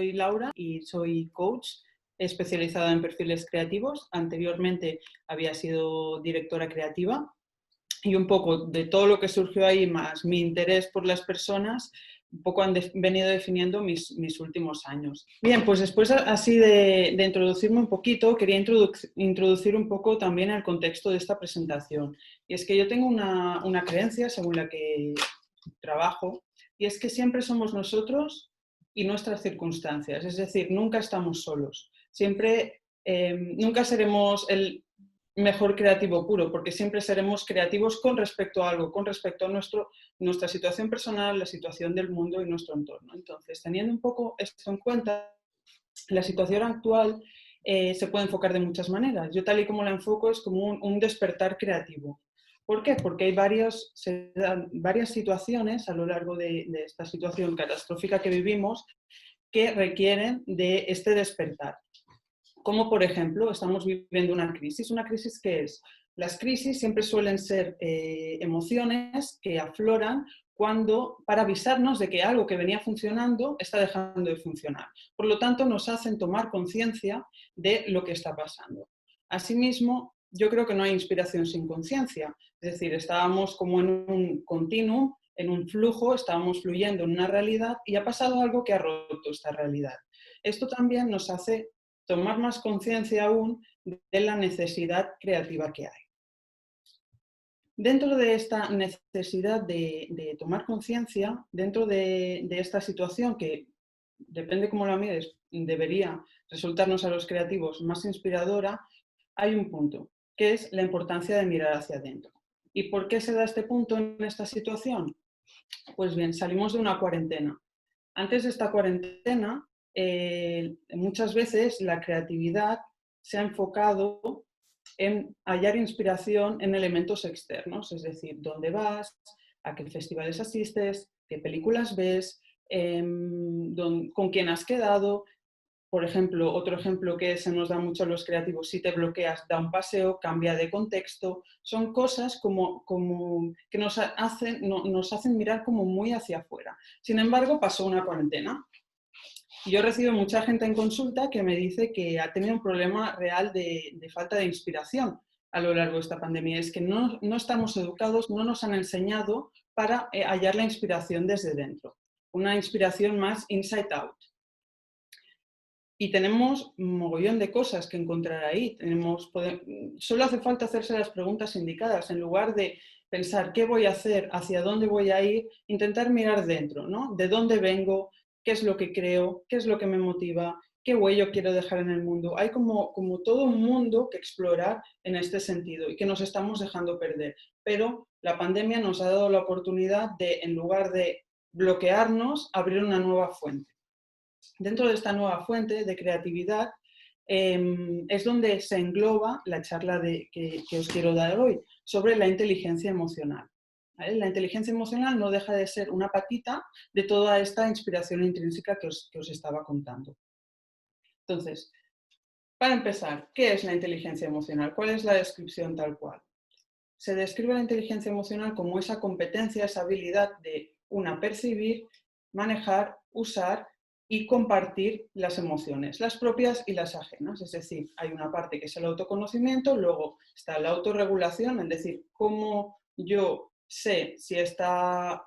soy Laura y soy coach especializada en perfiles creativos. Anteriormente había sido directora creativa y un poco de todo lo que surgió ahí, más mi interés por las personas, un poco han venido definiendo mis últimos años. Bien, pues después así de introducirme un poquito, quería introducir un poco también el contexto de esta presentación. Y es que yo tengo una creencia según la que trabajo, y es que siempre somos nosotros y nuestras circunstancias, es decir, nunca estamos solos. Siempre, nunca seremos el mejor creativo puro, porque siempre seremos creativos con respecto a algo, con respecto a nuestra situación personal, la situación del mundo y nuestro entorno. Entonces, teniendo un poco esto en cuenta, la situación actual se puede enfocar de muchas maneras. Yo tal y como la enfoco es como un despertar creativo. ¿Por qué? Porque hay varias situaciones a lo largo de esta situación catastrófica que vivimos que requieren de este despertar. Como por ejemplo, estamos viviendo una crisis. ¿Una crisis qué es? Las crisis siempre suelen ser emociones que afloran para avisarnos de que algo que venía funcionando está dejando de funcionar. Por lo tanto, nos hacen tomar conciencia de lo que está pasando. Asimismo, yo creo que no hay inspiración sin conciencia. Es decir, estábamos como en un continuum, en un flujo, estábamos fluyendo en una realidad y ha pasado algo que ha roto esta realidad. Esto también nos hace tomar más conciencia aún de la necesidad creativa que hay. Dentro de esta necesidad de tomar conciencia, dentro de esta situación que, depende cómo la mires, debería resultarnos a los creativos más inspiradora, hay un punto, que es la importancia de mirar hacia adentro. ¿Y por qué se da este punto en esta situación? Pues bien, salimos de una cuarentena. Antes de esta cuarentena, muchas veces la creatividad se ha enfocado en hallar inspiración en elementos externos, es decir, dónde vas, a qué festivales asistes, qué películas ves, con quién has quedado. Por ejemplo, otro ejemplo que se nos da mucho a los creativos: si te bloqueas, da un paseo, cambia de contexto. Son cosas como que nos hacen mirar como muy hacia afuera. Sin embargo, pasó una cuarentena. Yo recibo mucha gente en consulta que me dice que ha tenido un problema real de falta de inspiración a lo largo de esta pandemia. Es que no estamos educados, no nos han enseñado para hallar la inspiración desde dentro. Una inspiración más inside out. Y tenemos un mogollón de cosas que encontrar ahí. Solo hace falta hacerse las preguntas indicadas. En lugar de pensar qué voy a hacer, hacia dónde voy a ir, intentar mirar dentro, ¿no? ¿De dónde vengo? ¿Qué es lo que creo? ¿Qué es lo que me motiva? ¿Qué huella quiero dejar en el mundo? Hay como todo un mundo que explorar en este sentido y que nos estamos dejando perder. Pero la pandemia nos ha dado la oportunidad de, en lugar de bloquearnos, abrir una nueva fuente. Dentro de esta nueva fuente de creatividad es donde se engloba la charla que os quiero dar hoy sobre la inteligencia emocional. ¿Vale? La inteligencia emocional no deja de ser una patita de toda esta inspiración intrínseca que os estaba contando. Entonces, para empezar, ¿qué es la inteligencia emocional? ¿Cuál es la descripción tal cual? Se describe la inteligencia emocional como esa competencia, esa habilidad de percibir, manejar, usar y compartir las emociones, las propias y las ajenas. Es decir, hay una parte que es el autoconocimiento, luego está la autorregulación, es decir, cómo yo sé si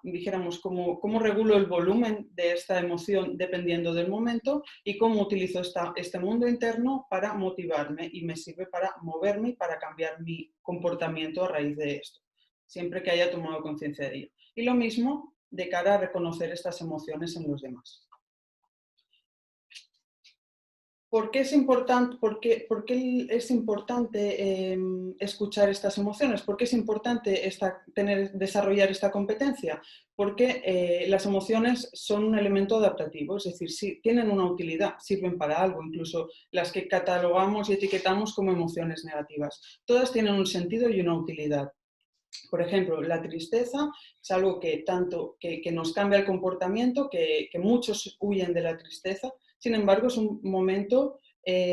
dijéramos, cómo regulo el volumen de esta emoción dependiendo del momento y cómo utilizo este mundo interno para motivarme y me sirve para moverme y para cambiar mi comportamiento a raíz de esto, siempre que haya tomado conciencia de ello. Y lo mismo de cara a reconocer estas emociones en los demás. ¿Por qué es importante, escuchar estas emociones? ¿Por qué es importante desarrollar esta competencia? Porque las emociones son un elemento adaptativo, es decir, si tienen una utilidad, sirven para algo, incluso las que catalogamos y etiquetamos como emociones negativas. Todas tienen un sentido y una utilidad. Por ejemplo, la tristeza es algo que nos cambia el comportamiento, que muchos huyen de la tristeza. Sin embargo, es un momento,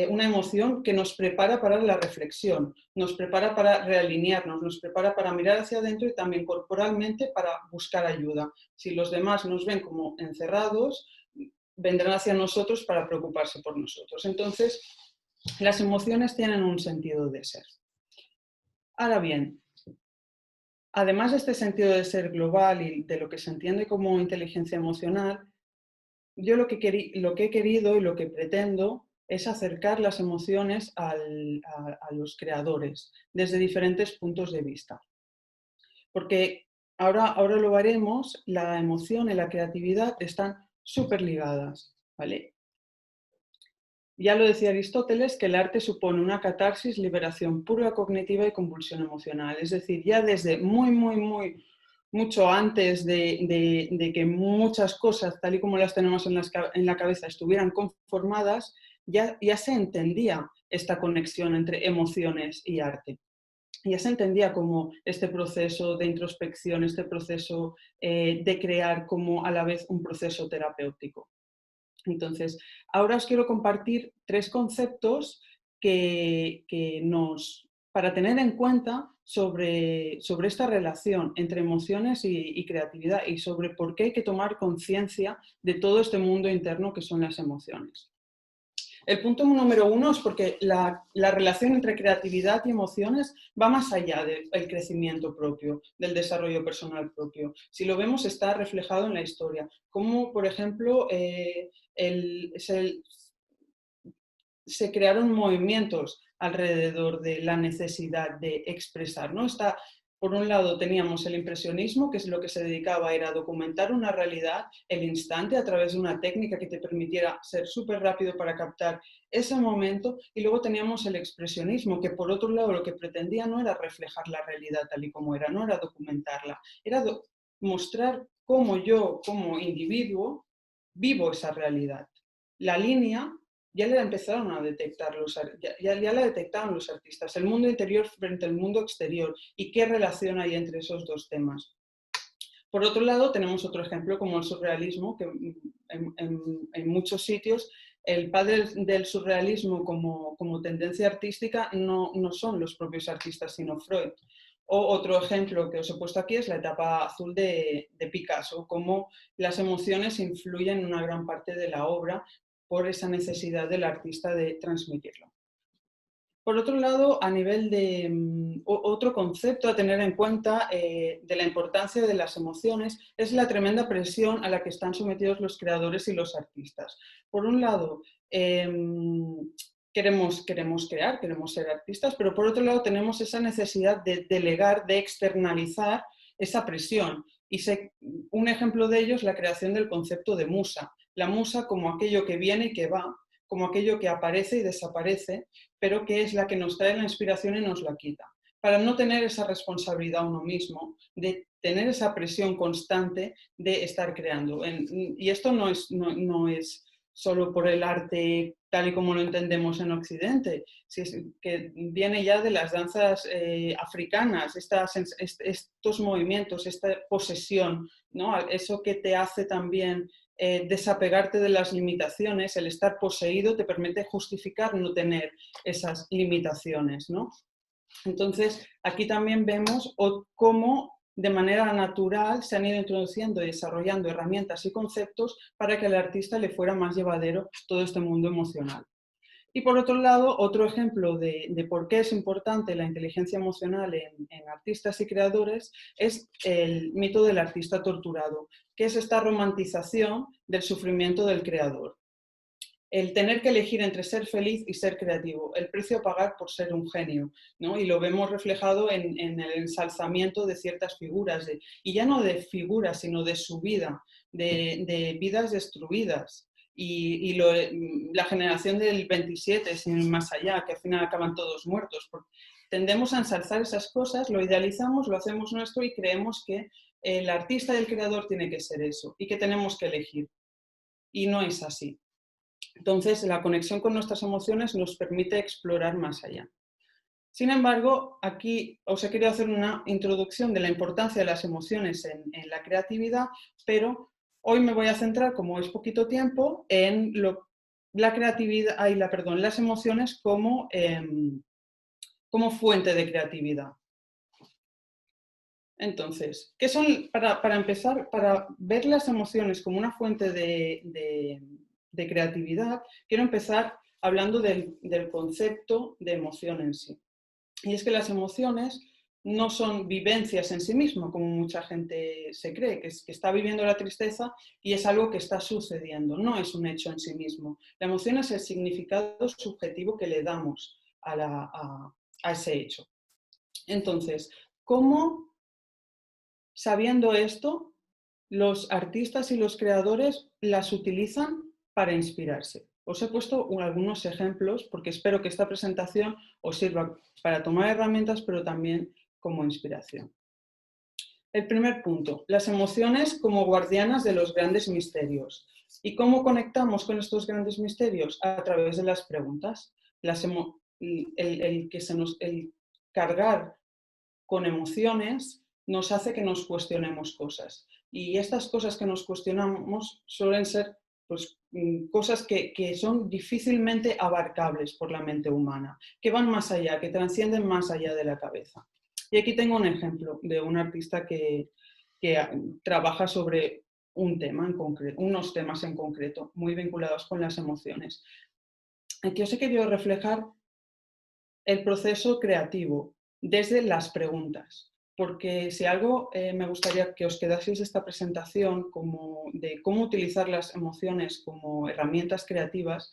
una emoción que nos prepara para la reflexión, nos prepara para realinearnos, nos prepara para mirar hacia adentro y también corporalmente para buscar ayuda. Si los demás nos ven como encerrados, vendrán hacia nosotros para preocuparse por nosotros. Entonces, las emociones tienen un sentido de ser. Ahora bien, además de este sentido de ser global y de lo que se entiende como inteligencia emocional, yo lo que he querido y lo que pretendo es acercar las emociones a los creadores desde diferentes puntos de vista. Porque ahora lo veremos, la emoción y la creatividad están súper ligadas, ¿vale? Ya lo decía Aristóteles, que el arte supone una catarsis, liberación pura cognitiva y convulsión emocional. Es decir, ya desde mucho antes de que muchas cosas, tal y como las tenemos en la cabeza, estuvieran conformadas, ya se entendía esta conexión entre emociones y arte. Ya se entendía como este proceso de introspección, este proceso de crear como a la vez un proceso terapéutico. Entonces, ahora os quiero compartir 3 conceptos para tener en cuenta sobre esta relación entre emociones y creatividad y sobre por qué hay que tomar conciencia de todo este mundo interno que son las emociones. El punto número 1 es porque la relación entre creatividad y emociones va más allá del crecimiento propio, del desarrollo personal propio. Si lo vemos, está reflejado en la historia. Como, por ejemplo, se crearon movimientos alrededor de la necesidad de expresar, ¿no? Por un lado teníamos el impresionismo, que es lo que se dedicaba era a documentar una realidad, el instante, a través de una técnica que te permitiera ser súper rápido para captar ese momento, y luego teníamos el expresionismo, que por otro lado lo que pretendía no era reflejar la realidad tal y como era, no era documentarla, era mostrar cómo yo, como individuo, vivo esa realidad. La línea ya la empezaron a detectar, ya la detectaron los artistas, el mundo interior frente al mundo exterior y qué relación hay entre esos dos temas. Por otro lado, tenemos otro ejemplo como el surrealismo, que en muchos sitios el padre del surrealismo como tendencia artística no son los propios artistas, sino Freud. O otro ejemplo que os he puesto aquí es la etapa azul de Picasso, cómo las emociones influyen en una gran parte de la obra por esa necesidad del artista de transmitirlo. Por otro lado, a nivel de otro concepto a tener en cuenta de la importancia de las emociones es la tremenda presión a la que están sometidos los creadores y los artistas. Por un lado, queremos crear, queremos ser artistas, pero por otro lado tenemos esa necesidad de delegar, de externalizar esa presión. Y un ejemplo de ello es la creación del concepto de musa. La musa como aquello que viene y que va, como aquello que aparece y desaparece, pero que es la que nos trae la inspiración y nos la quita. Para no tener esa responsabilidad uno mismo, de tener esa presión constante de estar creando. Y esto no es solo por el arte tal y como lo entendemos en Occidente, que viene ya de las danzas africanas, estos movimientos, esta posesión, ¿no? Eso que te hace también desapegarte de las limitaciones, el estar poseído te permite justificar no tener esas limitaciones, ¿no? Entonces, aquí también vemos cómo de manera natural se han ido introduciendo y desarrollando herramientas y conceptos para que al artista le fuera más llevadero todo este mundo emocional. Y por otro lado, otro ejemplo de por qué es importante la inteligencia emocional en artistas y creadores es el mito del artista torturado, que es esta romantización del sufrimiento del creador. El tener que elegir entre ser feliz y ser creativo, el precio a pagar por ser un genio, ¿no? Y lo vemos reflejado en el ensalzamiento de ciertas figuras, y ya no de figuras, sino de su vida, de vidas destruidas. La generación del 27, sin ir más allá, que al final acaban todos muertos. Tendemos a ensalzar esas cosas, lo idealizamos, lo hacemos nuestro y creemos que el artista y el creador tiene que ser eso y que tenemos que elegir. Y no es así. Entonces, la conexión con nuestras emociones nos permite explorar más allá. Sin embargo, aquí os he querido hacer una introducción de la importancia de las emociones en la creatividad, pero hoy me voy a centrar, como es poquito tiempo, en la creatividad, las emociones como fuente de creatividad. Entonces, ¿qué son, para empezar, para ver las emociones como una fuente de de creatividad, quiero empezar hablando del concepto de emoción en sí. Y es que las emociones no son vivencias en sí mismas, como mucha gente se cree, que está viviendo la tristeza y es algo que está sucediendo, no es un hecho en sí mismo. La emoción es el significado subjetivo que le damos a ese hecho. Entonces, ¿cómo, sabiendo esto, los artistas y los creadores las utilizan para inspirarse? Os he puesto algunos ejemplos porque espero que esta presentación os sirva para tomar herramientas, pero también como inspiración. El primer punto, las emociones como guardianas de los grandes misterios. ¿Y cómo conectamos con estos grandes misterios? A través de las preguntas. El cargar con emociones nos hace que nos cuestionemos cosas. Y estas cosas que nos cuestionamos suelen ser pues, cosas que son difícilmente abarcables por la mente humana, que van más allá, que trascienden más allá de la cabeza. Y aquí tengo un ejemplo de un artista que trabaja sobre un tema en concreto, unos temas en concreto, muy vinculados con las emociones. Aquí os he querido reflejar el proceso creativo desde las preguntas, porque si algo me gustaría que os quedaseis esta presentación como de cómo utilizar las emociones como herramientas creativas,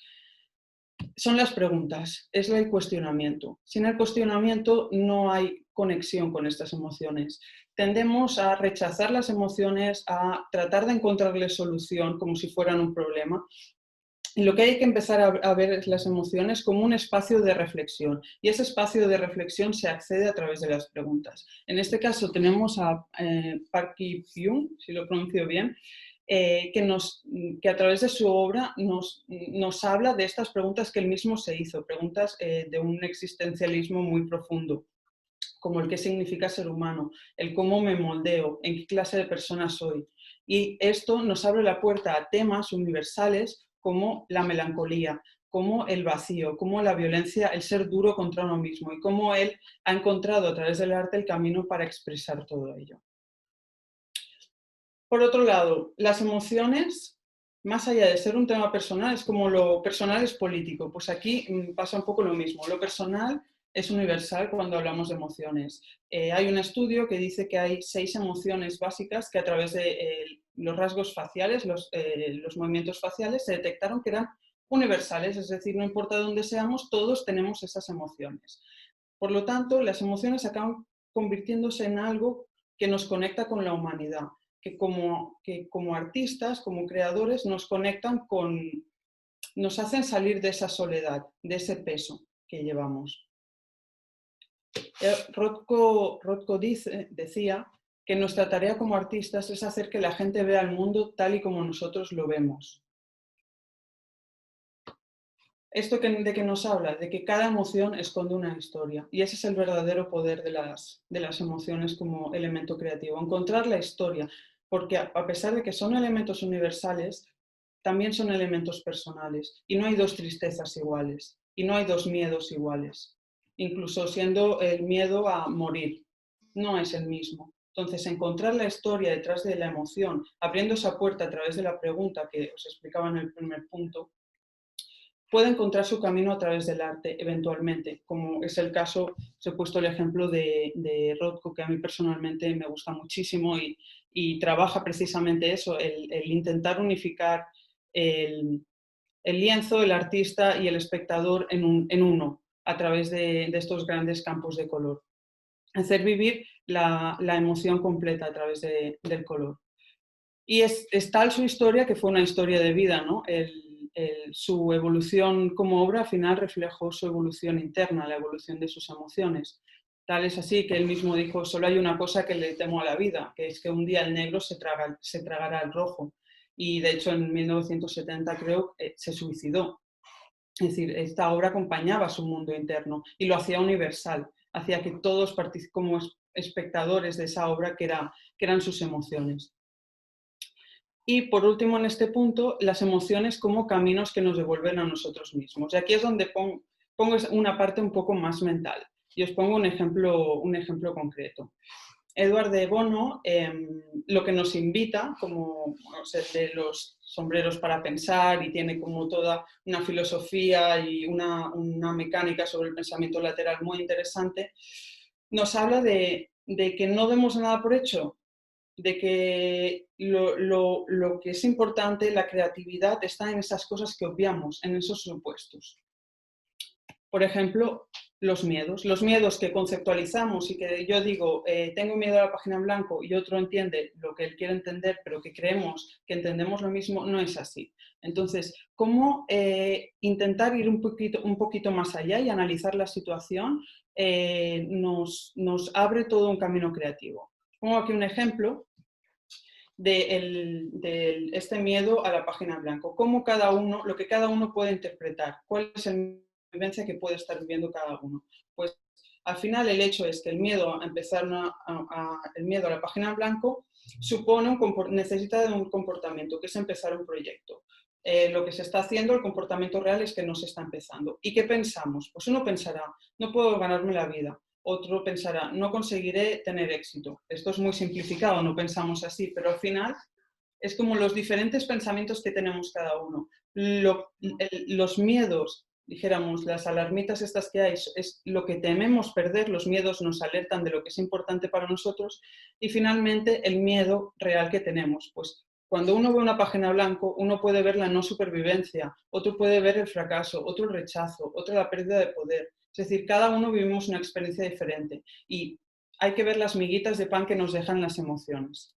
son las preguntas, es el cuestionamiento. Sin el cuestionamiento no hay conexión con estas emociones. Tendemos a rechazar las emociones, a tratar de encontrarles solución como si fueran un problema. Y lo que hay que empezar a ver es las emociones como un espacio de reflexión. Y ese espacio de reflexión se accede a través de las preguntas. En este caso tenemos a Park Ji-pyung, si lo pronuncio bien, que a través de su obra nos habla de estas preguntas que él mismo se hizo, preguntas de un existencialismo muy profundo, como el qué significa ser humano, el cómo me moldeo, en qué clase de persona soy. Y esto nos abre la puerta a temas universales como la melancolía, como el vacío, como la violencia, el ser duro contra uno mismo y cómo él ha encontrado a través del arte el camino para expresar todo ello. Por otro lado, las emociones, más allá de ser un tema personal, es como lo personal es político. Pues aquí pasa un poco lo mismo. Lo personal es universal cuando hablamos de emociones. Hay un estudio que dice que hay 6 emociones básicas que a través de los rasgos faciales, los movimientos faciales, se detectaron que eran universales, es decir, no importa dónde seamos, todos tenemos esas emociones. Por lo tanto, las emociones acaban convirtiéndose en algo que nos conecta con la humanidad, que como artistas, como creadores, nos conectan nos hacen salir de esa soledad, de ese peso que llevamos. Rothko decía que nuestra tarea como artistas es hacer que la gente vea el mundo tal y como nosotros lo vemos. ¿Esto de qué nos habla? De que cada emoción esconde una historia y ese es el verdadero poder de las emociones como elemento creativo, encontrar la historia, porque a pesar de que son elementos universales, también son elementos personales y no hay 2 tristezas iguales y no hay 2 miedos iguales, incluso siendo el miedo a morir, no es el mismo. Entonces, encontrar la historia detrás de la emoción, abriendo esa puerta a través de la pregunta que os explicaba en el primer punto, puede encontrar su camino a través del arte eventualmente, como es el caso, os he puesto el ejemplo de Rothko, que a mí personalmente me gusta muchísimo y trabaja precisamente eso, el intentar unificar el lienzo, el artista y el espectador en uno, a través de estos grandes campos de color. Hacer vivir la emoción completa a través del color. Y es tal su historia que fue una historia de vida, ¿no? Su evolución como obra al final reflejó su evolución interna, la evolución de sus emociones. Tal es así que él mismo dijo, solo hay una cosa que le temo a la vida, que es que un día el negro se tragará el rojo. Y de hecho en 1970 creo se suicidó. Es decir, esta obra acompañaba su mundo interno y lo hacía universal, hacía que todos como espectadores de esa obra que eran sus emociones. Y por último, en este punto, las emociones como caminos que nos devuelven a nosotros mismos. Y aquí es donde pongo una parte un poco más mental. Y os pongo un ejemplo concreto. Edward de Bono lo que nos invita, como de los sombreros para pensar, y tiene como toda una filosofía y una mecánica sobre el pensamiento lateral muy interesante, nos habla de que no demos nada por hecho, de que lo que es importante, la creatividad, está en esas cosas que obviamos, en esos supuestos. Por ejemplo, los miedos que conceptualizamos y que yo digo, tengo miedo a la página en blanco, y otro entiende lo que él quiere entender, pero que creemos que entendemos lo mismo, no es así. Entonces, ¿cómo intentar ir un poquito más allá y analizar la situación nos abre todo un camino creativo? Pongo aquí un ejemplo de este miedo a la página en blanco. Cómo cada uno, lo que cada uno puede interpretar, cuál es el vivencia que puede estar viviendo cada uno. Pues al final el hecho es que el miedo a empezar el miedo a la página en blanco supone necesita de un comportamiento, que es empezar un proyecto. Lo que se está haciendo, el comportamiento real es que no se está empezando. ¿Y qué pensamos? Pues uno pensará, no puedo ganarme la vida. Otro pensará, no conseguiré tener éxito. Esto es muy simplificado, no pensamos así, pero al final es como los diferentes pensamientos que tenemos cada uno. Los miedos, dijéramos, las alarmitas estas que hay, es lo que tememos perder, los miedos nos alertan de lo que es importante para nosotros, y finalmente el miedo real que tenemos. Pues cuando uno ve una página blanco, uno puede ver la no supervivencia, otro puede ver el fracaso, otro el rechazo, otro la pérdida de poder. Es decir, cada uno vivimos una experiencia diferente y hay que ver las miguitas de pan que nos dejan las emociones.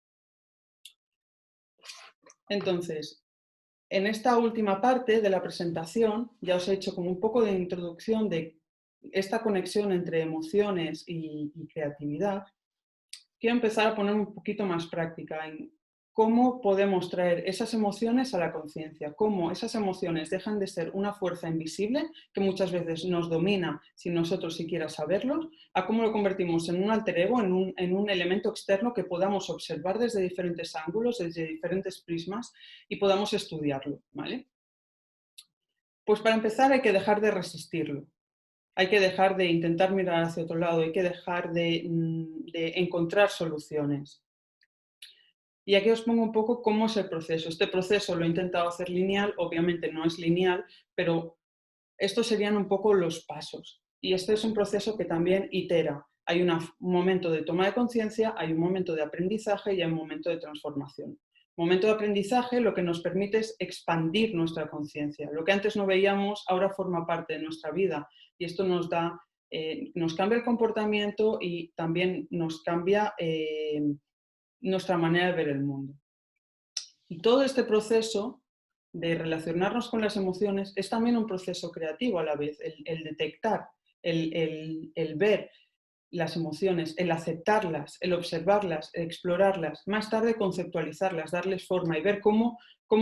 Entonces, en esta última parte de la presentación ya os he hecho como un poco de introducción de esta conexión entre emociones y creatividad. Quiero empezar a poner un poquito más práctica en cómo podemos traer esas emociones a la conciencia, cómo esas emociones dejan de ser una fuerza invisible que muchas veces nos domina sin nosotros siquiera saberlo, a cómo lo convertimos en un alter ego, en un elemento externo que podamos observar desde diferentes ángulos, desde diferentes prismas, y podamos estudiarlo, ¿vale? Pues para empezar hay que dejar de resistirlo. Hay que dejar de intentar mirar hacia otro lado, hay que dejar de encontrar soluciones. Y aquí os pongo un poco cómo es el proceso. Este proceso lo he intentado hacer lineal, obviamente no es lineal, pero estos serían un poco los pasos. Y este es un proceso que también itera. Hay un momento de toma de conciencia, hay un momento de aprendizaje y hay un momento de transformación. Momento de aprendizaje lo que nos permite es expandir nuestra conciencia. Lo que antes no veíamos ahora forma parte de nuestra vida, y esto nos cambia el comportamiento y también nos cambia nuestra manera de ver el mundo. Y todo este proceso de relacionarnos con las emociones es también un proceso creativo a la vez, el detectar, el ver las emociones, el aceptarlas, el observarlas, el explorarlas, más tarde conceptualizarlas, darles forma y ver cómo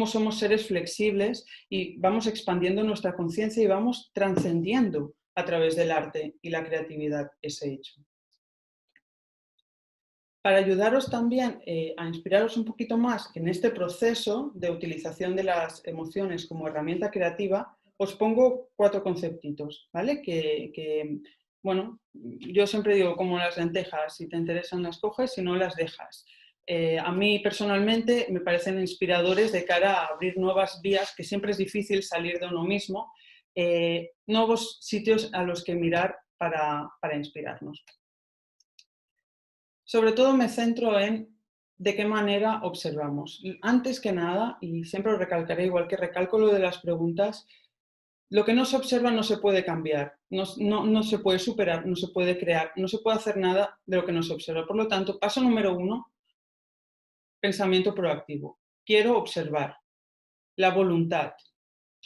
somos seres flexibles y vamos expandiendo nuestra conciencia y vamos trascendiendo a través del arte y la creatividad ese hecho. Para ayudaros también a inspiraros un poquito más en este proceso de utilización de las emociones como herramienta creativa, os pongo 4 conceptitos, ¿vale? Bueno, yo siempre digo como las lentejas, si te interesan las coges, si no las dejas. A mí personalmente me parecen inspiradores de cara a abrir nuevas vías, que siempre es difícil salir de uno mismo, nuevos sitios a los que mirar para inspirarnos. Sobre todo me centro en de qué manera observamos. Antes que nada, y siempre lo recalcaré igual que recalco lo de las preguntas, lo que no se observa no se puede cambiar, no se puede superar, no se puede crear, no se puede hacer nada de lo que no se observa. Por lo tanto, paso número 1, pensamiento proactivo. Quiero observar la voluntad,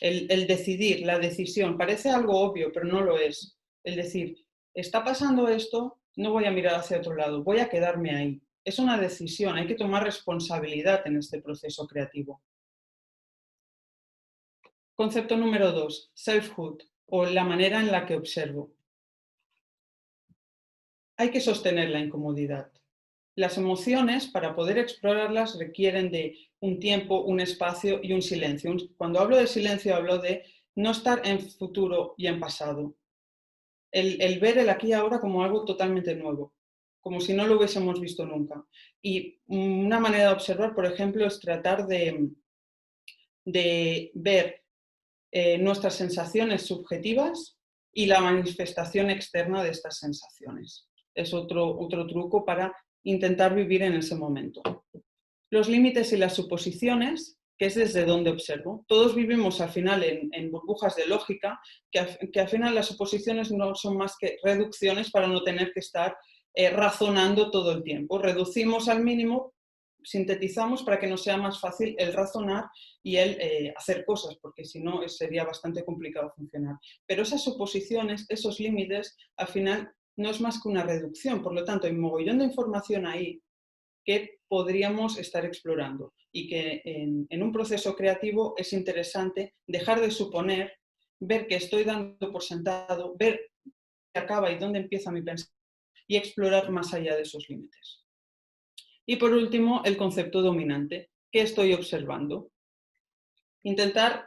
el decidir, la decisión. Parece algo obvio, pero no lo es. El decir, está pasando esto, no voy a mirar hacia otro lado, voy a quedarme ahí. Es una decisión, hay que tomar responsabilidad en este proceso creativo. Concepto número 2, selfhood, o la manera en la que observo. Hay que sostener la incomodidad. Las emociones, para poder explorarlas, requieren de un tiempo, un espacio y un silencio. Cuando hablo de silencio, hablo de no estar en futuro y en pasado. El ver el aquí y ahora como algo totalmente nuevo. como si no lo hubiésemos visto nunca. Y una manera de observar, por ejemplo, es tratar de ver nuestras sensaciones subjetivas y la manifestación externa de estas sensaciones. Es otro truco para intentar vivir en ese momento. Los límites y las suposiciones, que es desde donde observo. Todos vivimos al final en burbujas de lógica, que al final las suposiciones no son más que reducciones para no tener que estar razonando todo el tiempo. Reducimos al mínimo, sintetizamos para que nos sea más fácil el razonar y el hacer cosas, porque si no sería bastante complicado funcionar. Pero esas suposiciones, esos límites, al final no es más que una reducción. Por lo tanto, hay un mogollón de información ahí que podríamos estar explorando y que en un proceso creativo es interesante dejar de suponer, ver qué estoy dando por sentado, ver qué acaba y dónde empieza mi pensamiento y explorar más allá de esos límites. Y por último, el concepto dominante. ¿Qué estoy observando? Intentar,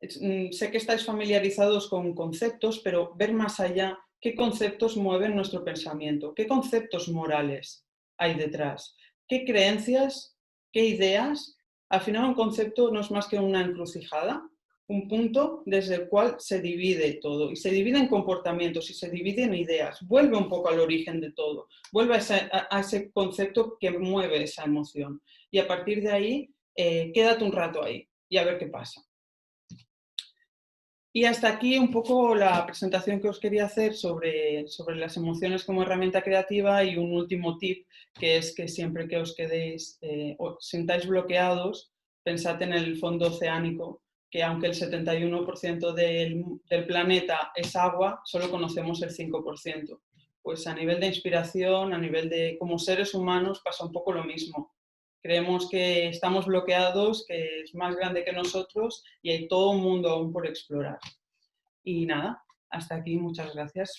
sé que estáis familiarizados con conceptos, pero ver más allá qué conceptos mueven nuestro pensamiento, qué conceptos morales hay detrás, qué creencias, qué ideas. Al final un concepto no es más que una encrucijada, un punto desde el cual se divide todo, y se divide en comportamientos y se divide en ideas. Vuelve un poco al origen de todo, vuelve a ese concepto que mueve esa emoción. Y a partir de ahí, quédate un rato ahí y a ver qué pasa. Y hasta aquí un poco la presentación que os quería hacer sobre las emociones como herramienta creativa, y un último tip, que es que siempre que os quedéis o sintáis bloqueados, pensad en el fondo oceánico, que aunque el 71% del planeta es agua, solo conocemos el 5%. Pues a nivel de inspiración, a nivel de como seres humanos, pasa un poco lo mismo. Creemos que estamos bloqueados, que es más grande que nosotros y hay todo un mundo aún por explorar. Y nada, hasta aquí, muchas gracias.